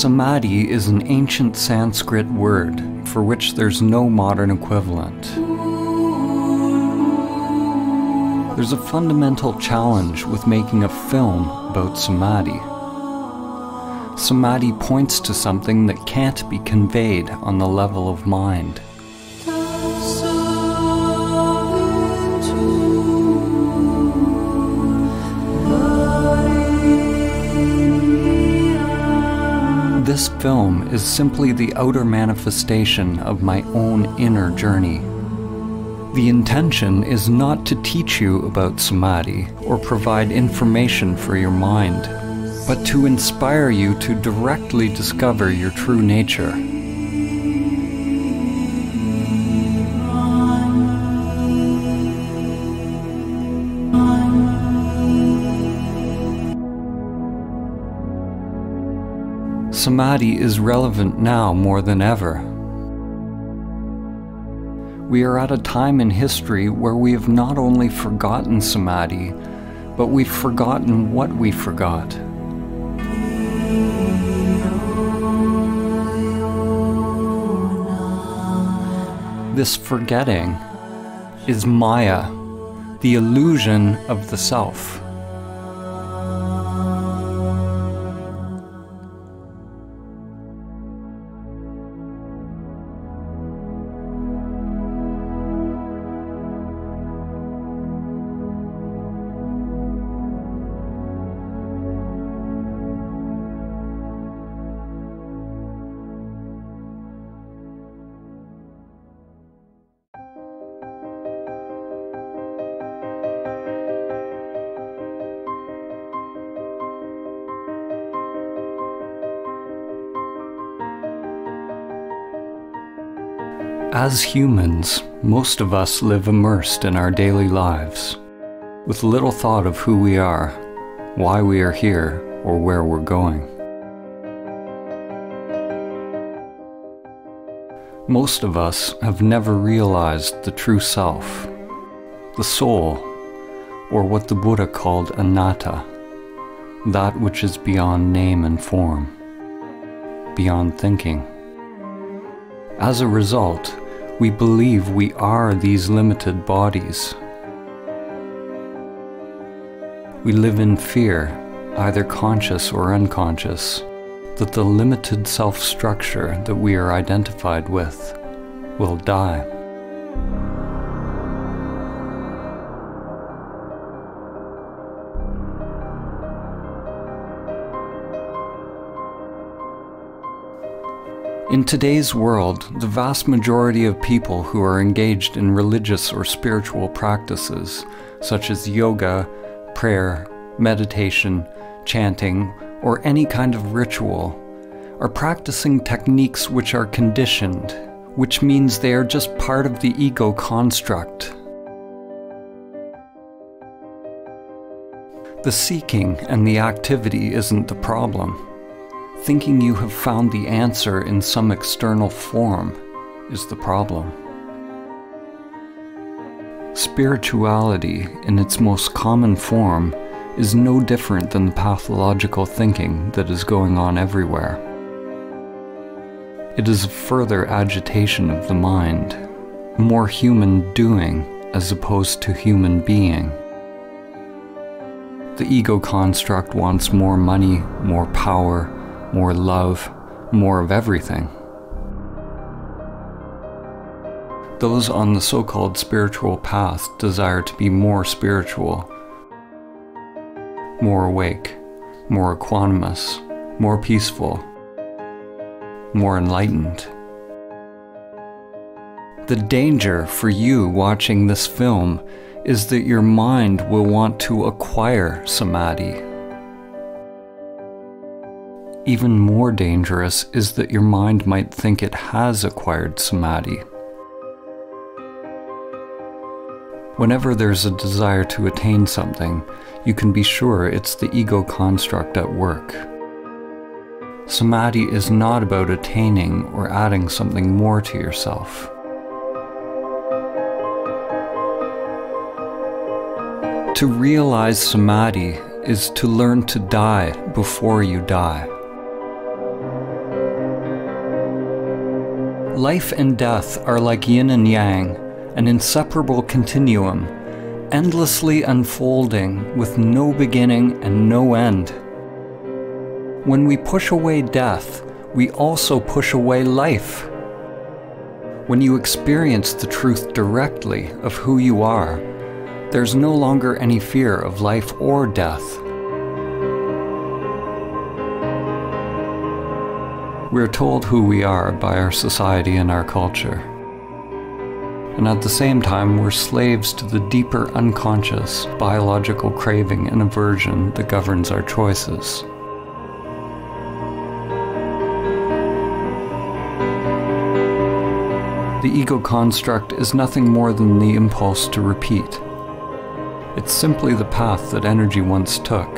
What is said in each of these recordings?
Samadhi is an ancient Sanskrit word for which there's no modern equivalent. There's a fundamental challenge with making a film about Samadhi. Samadhi points to something that can't be conveyed on the level of mind. This film is simply the outer manifestation of my own inner journey. The intention is not to teach you about Samadhi or provide information for your mind, but to inspire you to directly discover your true nature. Samadhi is relevant now more than ever. We are at a time in history where we have not only forgotten Samadhi, but we've forgotten what we forgot. This forgetting is Maya, the illusion of the self. As humans, most of us live immersed in our daily lives, with little thought of who we are, why we are here, or where we're going. Most of us have never realized the true self, the soul, or what the Buddha called anatta, that which is beyond name and form, beyond thinking. As a result, we believe we are these limited bodies. We live in fear, either conscious or unconscious, that the limited self-structure that we are identified with will die. In today's world, the vast majority of people who are engaged in religious or spiritual practices, such as yoga, prayer, meditation, chanting, or any kind of ritual, are practicing techniques which are conditioned, which means they are just part of the ego construct. The seeking and the activity isn't the problem. Thinking you have found the answer in some external form is the problem. Spirituality, in its most common form, is no different than the pathological thinking that is going on everywhere. It is a further agitation of the mind, more human doing as opposed to human being. The ego construct wants more money, more power, more love, more of everything. Those on the so-called spiritual path desire to be more spiritual, more awake, more equanimous, more peaceful, more enlightened. The danger for you watching this film is that your mind will want to acquire Samadhi. Even more dangerous is that your mind might think it has acquired Samadhi. Whenever there's a desire to attain something, you can be sure it's the ego construct at work. Samadhi is not about attaining or adding something more to yourself. To realize Samadhi is to learn to die before you die. Life and death are like yin and yang, an inseparable continuum, endlessly unfolding with no beginning and no end. When we push away death, we also push away life. When you experience the truth directly of who you are, there's no longer any fear of life or death. We're told who we are by our society and our culture. And at the same time, we're slaves to the deeper unconscious biological craving and aversion that governs our choices. The ego construct is nothing more than the impulse to repeat. It's simply the path that energy once took,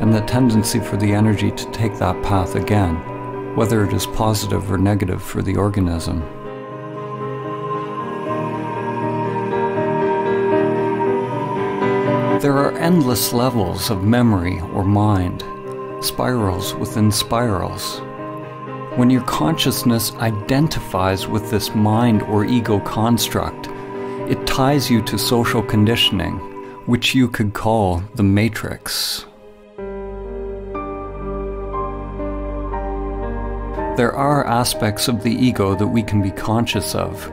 and the tendency for the energy to take that path again, whether it is positive or negative for the organism. There are endless levels of memory or mind, spirals within spirals. When your consciousness identifies with this mind or ego construct, it ties you to social conditioning, which you could call the matrix. There are aspects of the ego that we can be conscious of,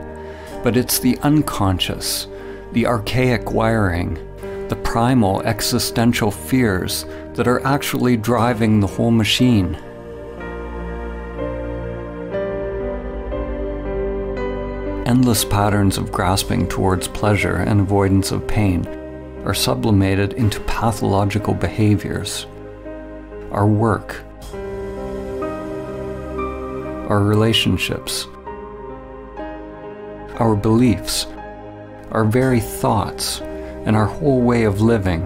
but it's the unconscious, the archaic wiring, the primal existential fears that are actually driving the whole machine. Endless patterns of grasping towards pleasure and avoidance of pain are sublimated into pathological behaviors. Our work, our relationships, our beliefs, our very thoughts, and our whole way of living.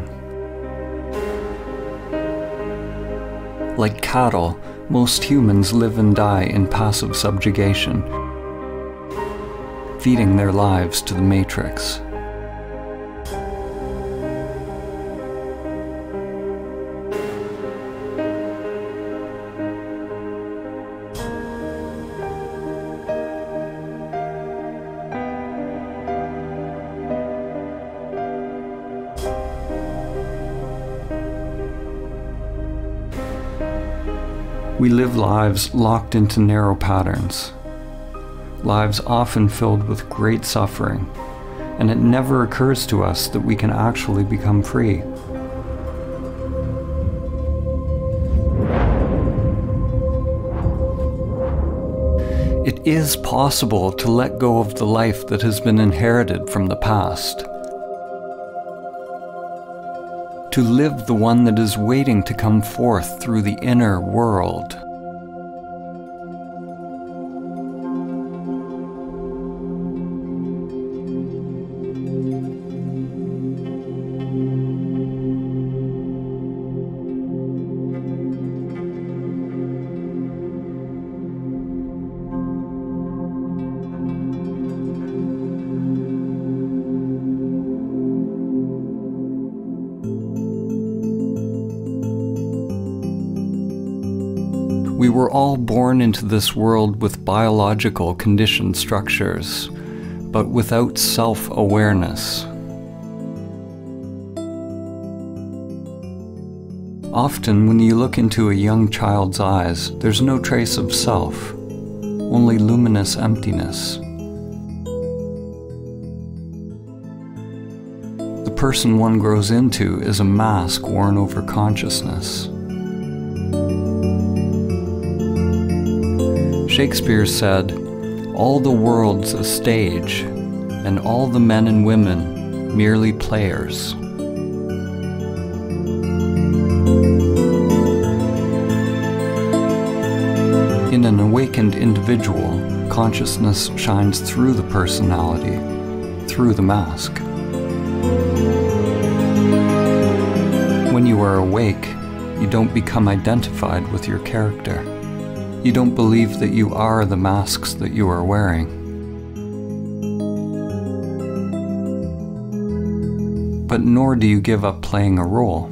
Like cattle, most humans live and die in passive subjugation, feeding their lives to the matrix. We live lives locked into narrow patterns, lives often filled with great suffering, and it never occurs to us that we can actually become free. It is possible to let go of the life that has been inherited from the past, to live the one that is waiting to come forth through the inner world. We were all born into this world with biological conditioned structures, but without self-awareness. Often, when you look into a young child's eyes, there's no trace of self, only luminous emptiness. The person one grows into is a mask worn over consciousness. Shakespeare said, "All the world's a stage, and all the men and women merely players." In an awakened individual, consciousness shines through the personality, through the mask. When you are awake, you don't become identified with your character. You don't believe that you are the masks that you are wearing. But nor do you give up playing a role.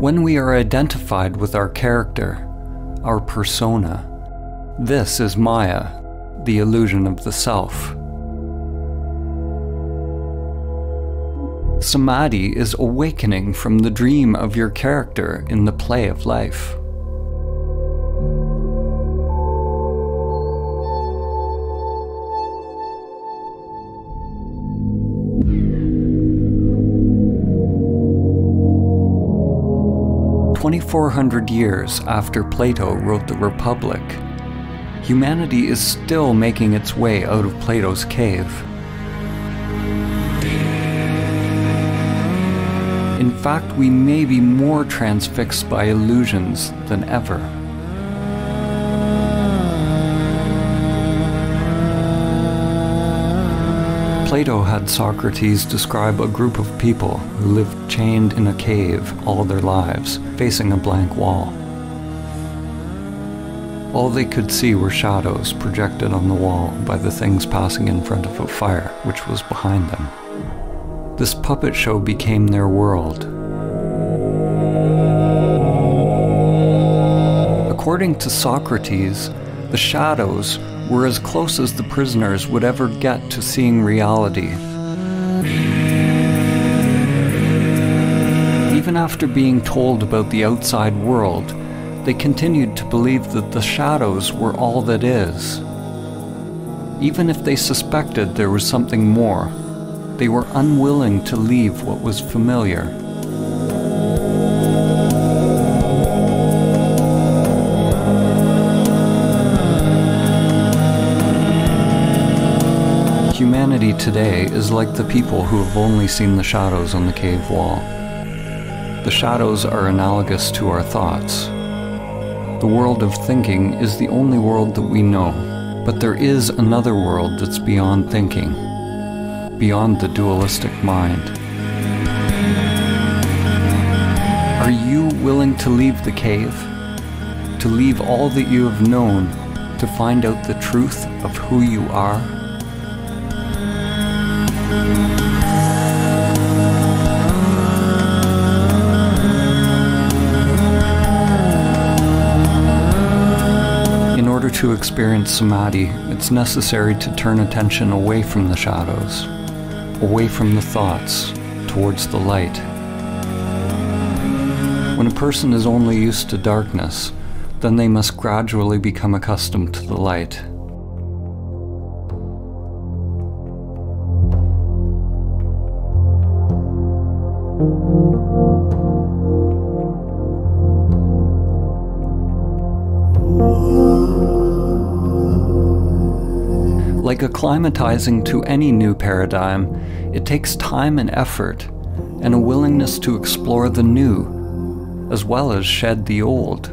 When we are identified with our character, our persona, this is Maya, the illusion of the self. Samadhi is awakening from the dream of your character in the play of life. "2,400 years after Plato wrote the Republic, humanity is still making its way out of Plato's cave. In fact, we may be more transfixed by illusions than ever. Plato had Socrates describe a group of people who lived chained in a cave all their lives, facing a blank wall. All they could see were shadows projected on the wall by the things passing in front of a fire which was behind them. This puppet show became their world. According to Socrates, the shadows were as close as the prisoners would ever get to seeing reality. Even after being told about the outside world, they continued to believe that the shadows were all that is. Even if they suspected there was something more, they were unwilling to leave what was familiar. Humanity today is like the people who have only seen the shadows on the cave wall. The shadows are analogous to our thoughts. The world of thinking is the only world that we know, but there is another world that's beyond thinking, beyond the dualistic mind. Are you willing to leave the cave? To leave all that you have known, to find out the truth of who you are? In order to experience Samadhi, it's necessary to turn attention away from the shadows, away from the thoughts, towards the light. When a person is only used to darkness, then they must gradually become accustomed to the light. Like acclimatizing to any new paradigm, it takes time and effort, and a willingness to explore the new, as well as shed the old.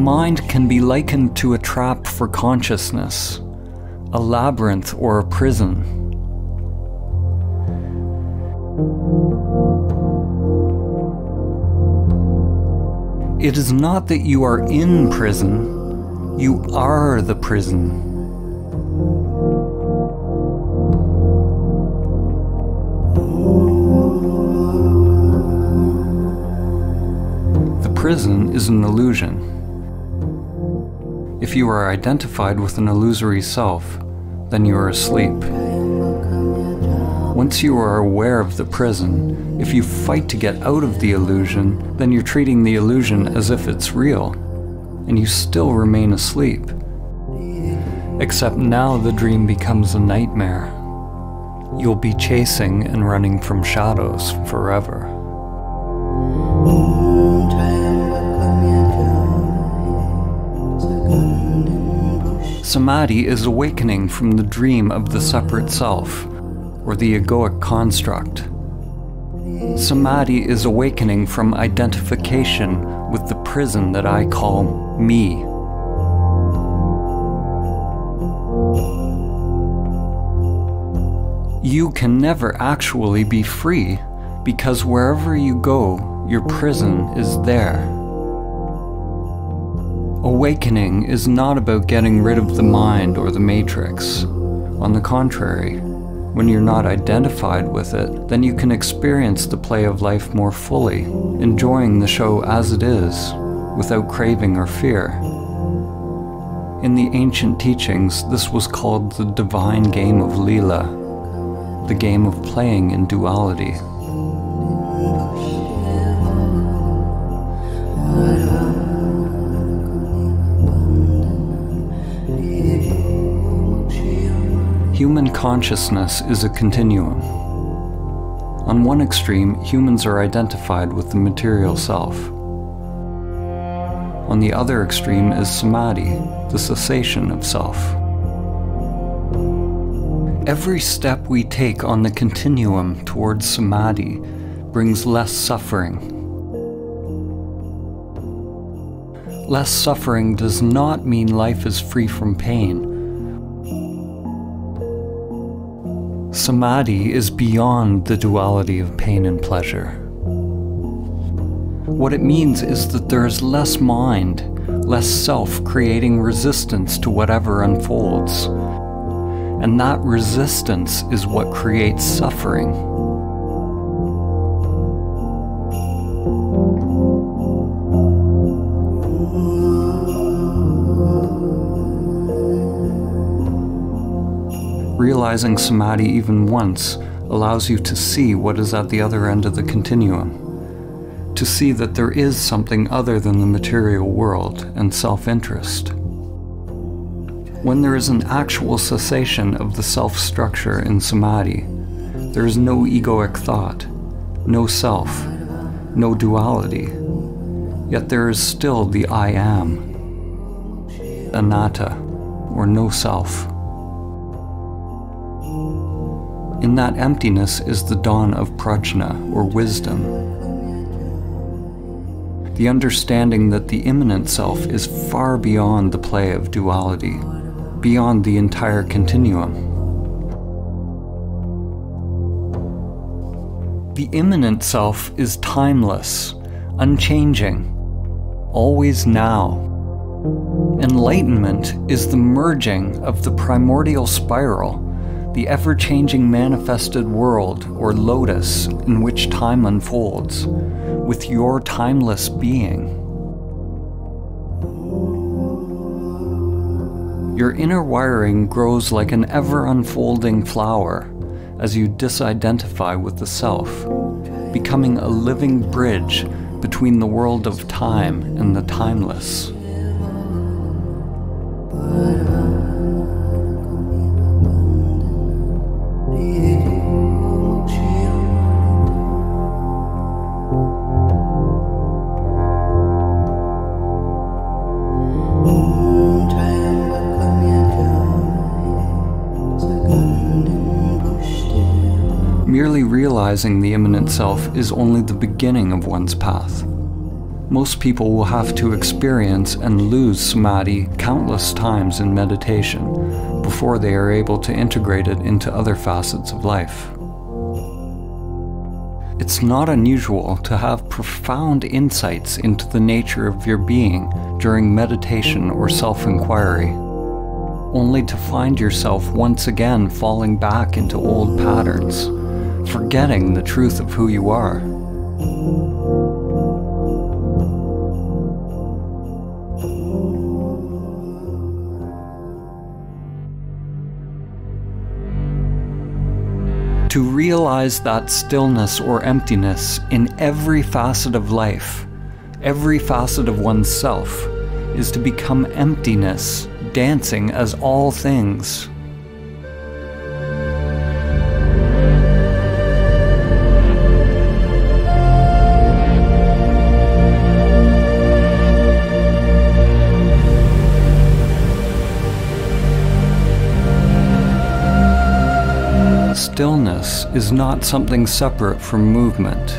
mind can be likened to a trap for consciousness, a labyrinth or a prison. It is not that you are in prison, you are the prison. The prison is an illusion. If you are identified with an illusory self, then you are asleep. Once you are aware of the prison, if you fight to get out of the illusion, then you're treating the illusion as if it's real, and you still remain asleep. Except now the dream becomes a nightmare. You'll be chasing and running from shadows forever. Samadhi is awakening from the dream of the separate self, or the egoic construct. Samadhi is awakening from identification with the prison that I call me. You can never actually be free, because wherever you go, your prison is there. Awakening is not about getting rid of the mind or the matrix. On the contrary, when you're not identified with it, then you can experience the play of life more fully, enjoying the show as it is, without craving or fear. In the ancient teachings, this was called the divine game of Leela, the game of playing in duality. Human consciousness is a continuum. On one extreme, humans are identified with the material self. On the other extreme is Samadhi, the cessation of self. Every step we take on the continuum towards Samadhi brings less suffering. Less suffering does not mean life is free from pain. Samadhi is beyond the duality of pain and pleasure. What it means is that there is less mind, less self creating resistance to whatever unfolds. And that resistance is what creates suffering. Realizing Samadhi even once allows you to see what is at the other end of the continuum, to see that there is something other than the material world and self-interest. When there is an actual cessation of the self-structure in Samadhi, there is no egoic thought, no self, no duality, yet there is still the I am, anatta, or no self. In that emptiness is the dawn of prajna, or wisdom. The understanding that the immanent self is far beyond the play of duality, beyond the entire continuum. The immanent self is timeless, unchanging, always now. Enlightenment is the merging of the primordial spiral, the ever-changing manifested world, or lotus, in which time unfolds, with your timeless being. Your inner wiring grows like an ever-unfolding flower as you disidentify with the self, becoming a living bridge between the world of time and the timeless. Merely realizing the immanent self is only the beginning of one's path. Most people will have to experience and lose Samadhi countless times in meditation before they are able to integrate it into other facets of life. It's not unusual to have profound insights into the nature of your being during meditation or self-inquiry, only to find yourself once again falling back into old patterns, forgetting the truth of who you are. To realize that stillness or emptiness in every facet of life, every facet of oneself, is to become emptiness, dancing as all things. Stillness is not something separate from movement.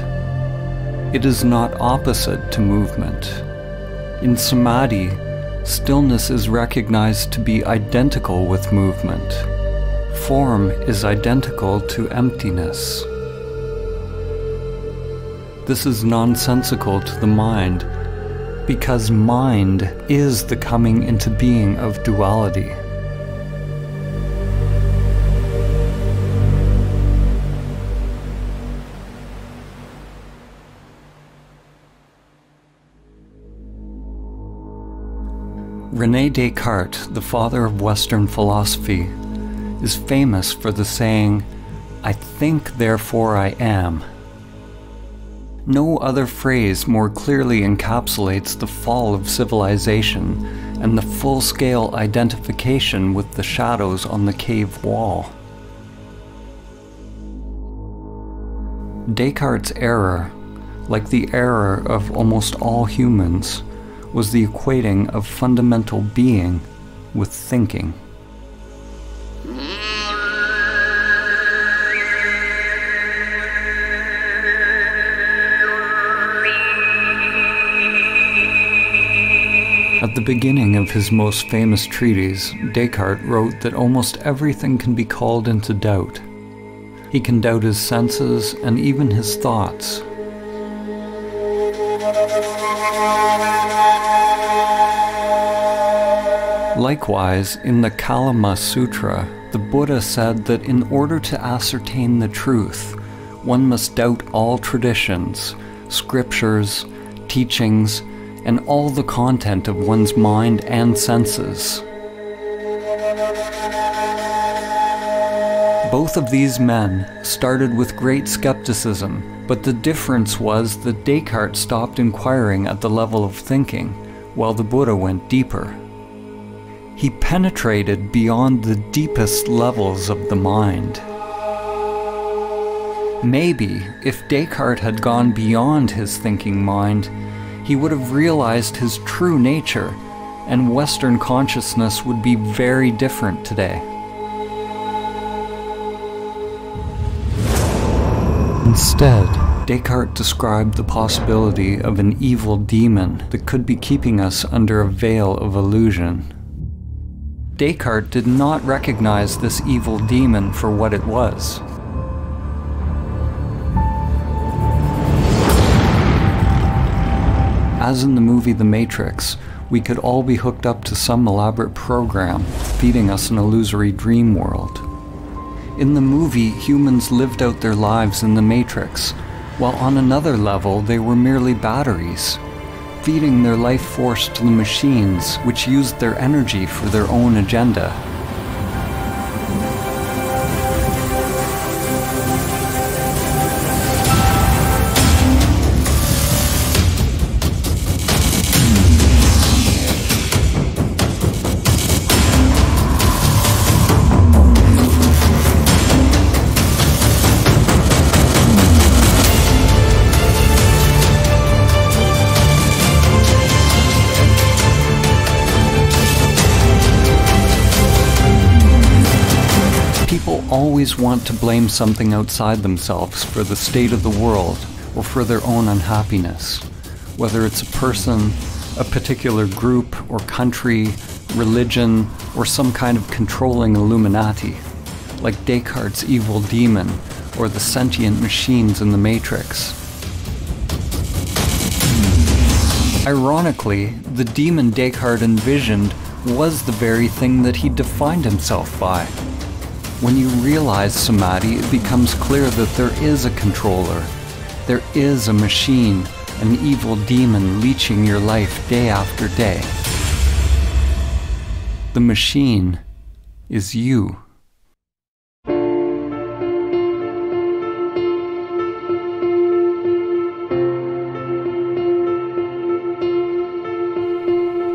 It is not opposite to movement. In Samadhi, stillness is recognized to be identical with movement. Form is identical to emptiness. This is nonsensical to the mind, because mind is the coming into being of duality. René Descartes, the father of Western philosophy, is famous for the saying, "I think, therefore I am." No other phrase more clearly encapsulates the fall of civilization and the full-scale identification with the shadows on the cave wall. Descartes' error, like the error of almost all humans, was the equating of fundamental being with thinking. At the beginning of his most famous treatise, Descartes wrote that almost everything can be called into doubt. He can doubt his senses and even his thoughts. Likewise, in the Kalama Sutra, the Buddha said that in order to ascertain the truth, one must doubt all traditions, scriptures, teachings, and all the content of one's mind and senses. Both of these men started with great skepticism, but the difference was that Descartes stopped inquiring at the level of thinking, while the Buddha went deeper. He penetrated beyond the deepest levels of the mind. Maybe, if Descartes had gone beyond his thinking mind, he would have realized his true nature, and Western consciousness would be very different today. Instead, Descartes described the possibility of an evil demon that could be keeping us under a veil of illusion. Descartes did not recognize this evil demon for what it was. As in the movie The Matrix, we could all be hooked up to some elaborate program, feeding us an illusory dream world. In the movie, humans lived out their lives in the Matrix, while on another level they were merely batteries, feeding their life force to the machines, which used their energy for their own agenda. Always want to blame something outside themselves for the state of the world or for their own unhappiness. whether it's a person, a particular group or country, religion, or some kind of controlling Illuminati, like Descartes' evil demon or the sentient machines in the Matrix. Ironically, the demon Descartes envisioned was the very thing that he defined himself by. When you realize Samadhi, it becomes clear that there is a controller. There is a machine, an evil demon leeching your life day after day. The machine is you.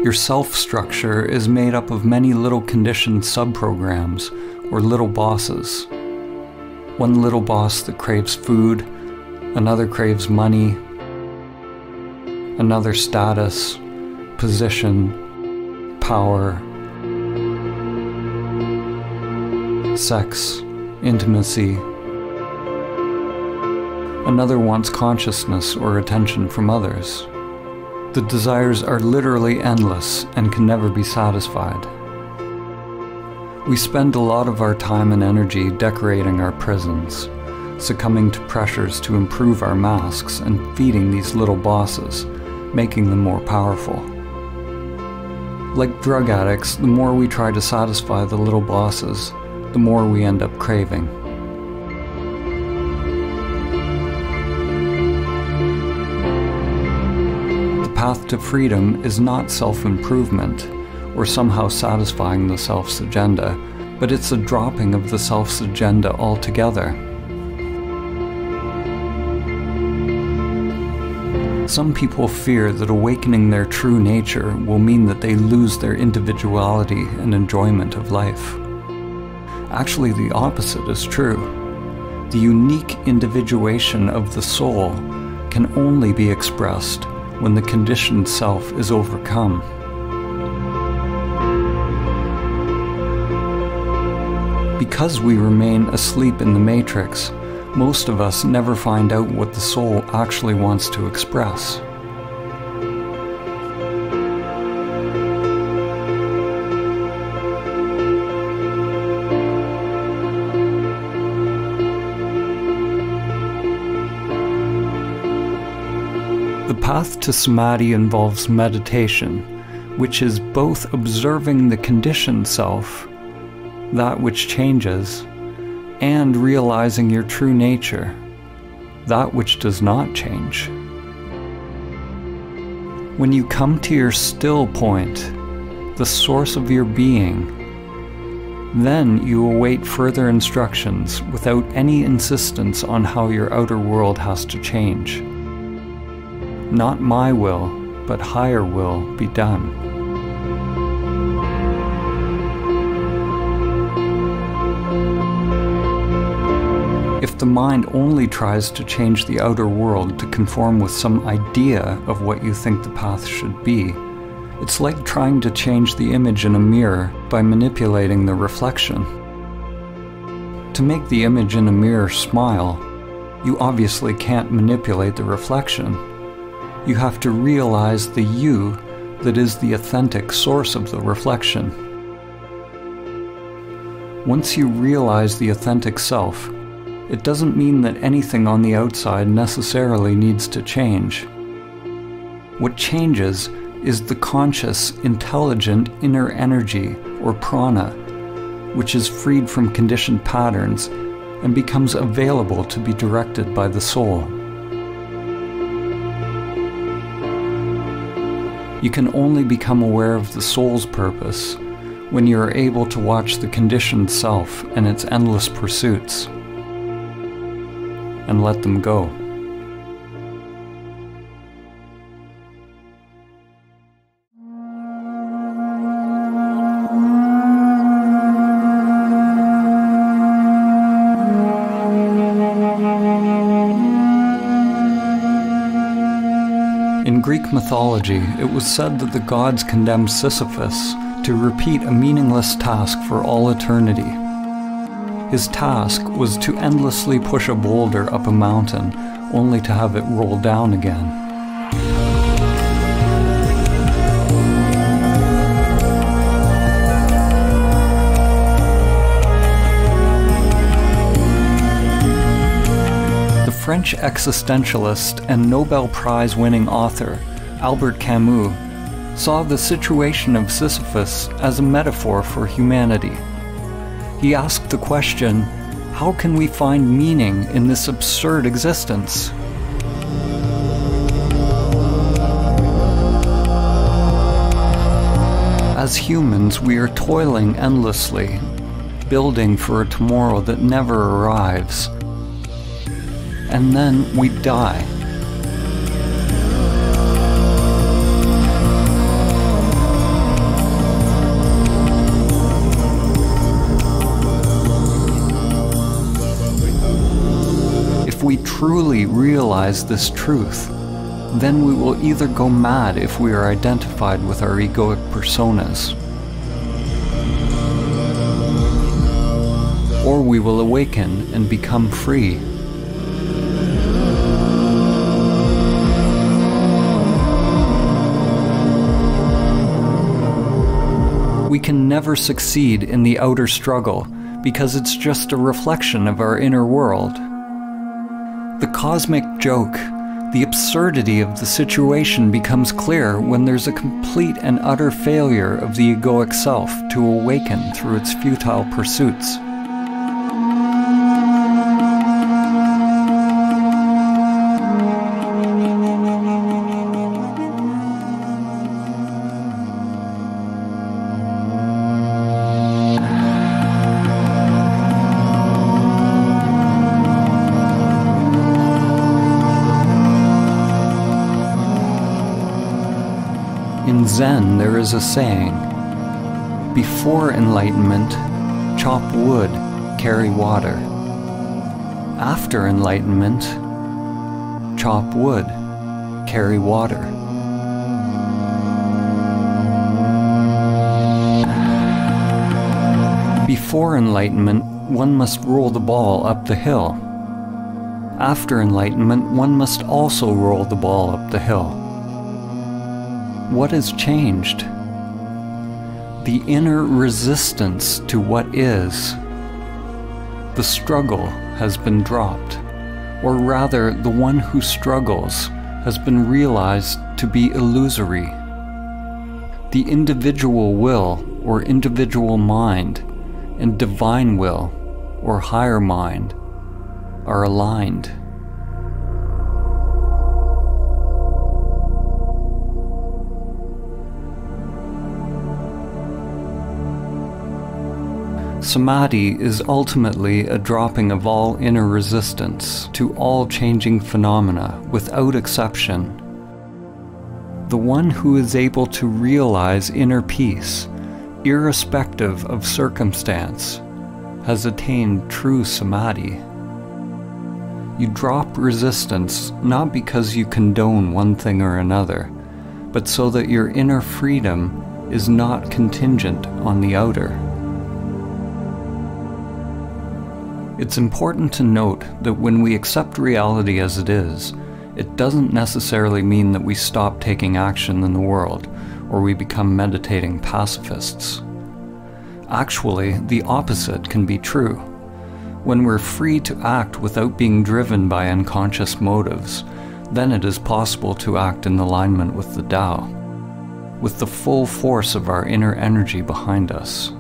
Your self-structure is made up of many little conditioned sub-programs, or little bosses. One little boss that craves food, another craves money, another status, position, power, sex, intimacy. Another wants consciousness or attention from others. The desires are literally endless and can never be satisfied. We spend a lot of our time and energy decorating our prisons, succumbing to pressures to improve our masks and feeding these little bosses, making them more powerful. Like drug addicts, the more we try to satisfy the little bosses, the more we end up craving. The path to freedom is not self-improvement, or somehow satisfying the self's agenda, but it's a dropping of the self's agenda altogether. Some people fear that awakening their true nature will mean that they lose their individuality and enjoyment of life. Actually, the opposite is true. The unique individuation of the soul can only be expressed when the conditioned self is overcome. Because we remain asleep in the matrix, most of us never find out what the soul actually wants to express. The path to Samadhi involves meditation, which is both observing the conditioned self, that which changes, and realizing your true nature, that which does not change. When you come to your still point, the source of your being, then you await further instructions without any insistence on how your outer world has to change. Not my will, but higher will be done. If the mind only tries to change the outer world to conform with some idea of what you think the path should be, it's like trying to change the image in a mirror by manipulating the reflection. To make the image in a mirror smile, you obviously can't manipulate the reflection. You have to realize the you that is the authentic source of the reflection. Once you realize the authentic self, it doesn't mean that anything on the outside necessarily needs to change. What changes is the conscious, intelligent inner energy, or prana, which is freed from conditioned patterns and becomes available to be directed by the soul. You can only become aware of the soul's purpose when you are able to watch the conditioned self and its endless pursuits, and let them go. In Greek mythology, it was said that the gods condemned Sisyphus to repeat a meaningless task for all eternity. His task was to endlessly push a boulder up a mountain, only to have it roll down again. French existentialist and Nobel Prize-winning author Albert Camus saw the situation of Sisyphus as a metaphor for humanity. He asked the question, how can we find meaning in this absurd existence? As humans, we are toiling endlessly, building for a tomorrow that never arrives. And then we die. If we truly realize this truth, then we will either go mad if we are identified with our egoic personas, or we will awaken and become free. We can never succeed in the outer struggle because it's just a reflection of our inner world. The cosmic joke, the absurdity of the situation becomes clear when there's a complete and utter failure of the egoic self to awaken through its futile pursuits. In Zen, there is a saying, before enlightenment, chop wood, carry water. After enlightenment, chop wood, carry water. Before enlightenment, one must roll the ball up the hill. After enlightenment, one must also roll the ball up the hill. What has changed? The inner resistance to what is. The struggle has been dropped, or rather, the one who struggles has been realized to be illusory. The individual will, or individual mind, and divine will, or higher mind, are aligned. Samadhi is ultimately a dropping of all inner resistance to all changing phenomena without exception. The one who is able to realize inner peace, irrespective of circumstance, has attained true Samadhi. You drop resistance not because you condone one thing or another, but so that your inner freedom is not contingent on the outer. It's important to note that when we accept reality as it is, it doesn't necessarily mean that we stop taking action in the world, or we become meditating pacifists. Actually, the opposite can be true. When we're free to act without being driven by unconscious motives, then it is possible to act in alignment with the Tao, with the full force of our inner energy behind us.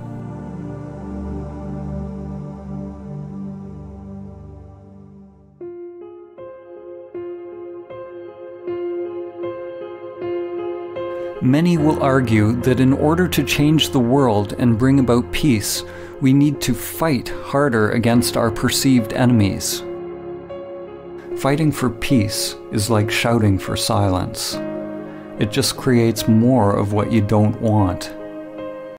Many will argue that in order to change the world and bring about peace, we need to fight harder against our perceived enemies. Fighting for peace is like shouting for silence. It just creates more of what you don't want.